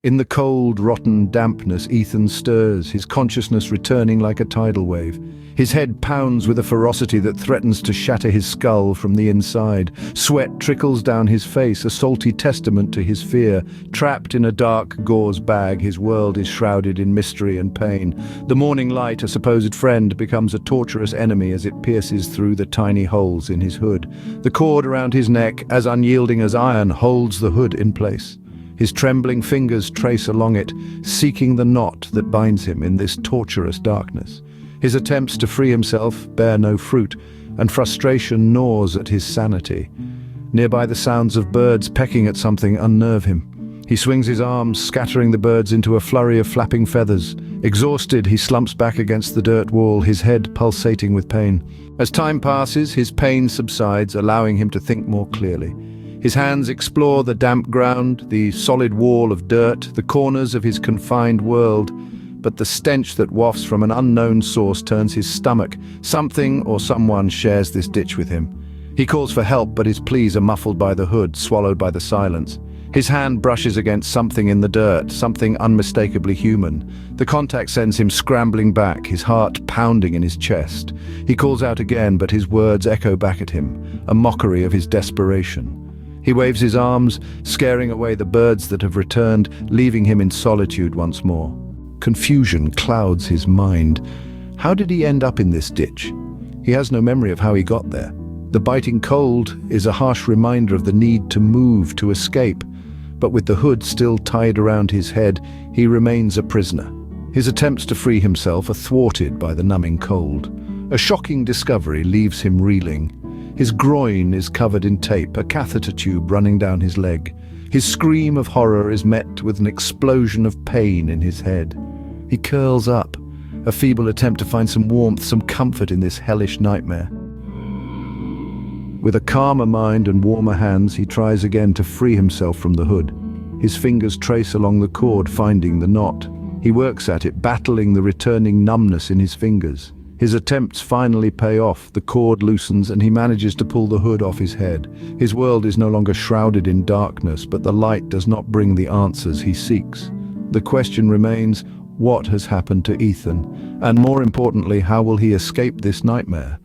In the cold, rotten dampness, Ethan stirs, his consciousness returning like a tidal wave. His head pounds with a ferocity that threatens to shatter his skull from the inside. Sweat trickles down his face, a salty testament to his fear. Trapped in a dark gauze bag, his world is shrouded in mystery and pain. The morning light, a supposed friend, becomes a torturous enemy as it pierces through the tiny holes in his hood. The cord around his neck, as unyielding as iron, holds the hood in place. His trembling fingers trace along it, seeking the knot that binds him in this torturous darkness. His attempts to free himself bear no fruit, and frustration gnaws at his sanity. Nearby, the sounds of birds pecking at something unnerve him. He swings his arms, scattering the birds into a flurry of flapping feathers. Exhausted, he slumps back against the dirt wall, his head pulsating with pain. As time passes, his pain subsides, allowing him to think more clearly. His hands explore the damp ground, the solid wall of dirt, the corners of his confined world. But the stench that wafts from an unknown source turns his stomach. Something or someone shares this ditch with him. He calls for help, but his pleas are muffled by the hood, swallowed by the silence. His hand brushes against something in the dirt, something unmistakably human. The contact sends him scrambling back, his heart pounding in his chest. He calls out again, but his words echo back at him, a mockery of his desperation. He waves his arms, scaring away the birds that have returned, leaving him in solitude once more. Confusion clouds his mind. How did he end up in this ditch? He has no memory of how he got there. The biting cold is a harsh reminder of the need to move, to escape. But with the hood still tied around his head, he remains a prisoner. His attempts to free himself are thwarted by the numbing cold. A shocking discovery leaves him reeling. His groin is covered in tape, a catheter tube running down his leg. His scream of horror is met with an explosion of pain in his head. He curls up, a feeble attempt to find some warmth, some comfort in this hellish nightmare. With a calmer mind and warmer hands, he tries again to free himself from the hood. His fingers trace along the cord, finding the knot. He works at it, battling the returning numbness in his fingers. His attempts finally pay off. The cord loosens and he manages to pull the hood off his head. His world is no longer shrouded in darkness, but the light does not bring the answers he seeks. The question remains, what has happened to Ethan? And more importantly, how will he escape this nightmare?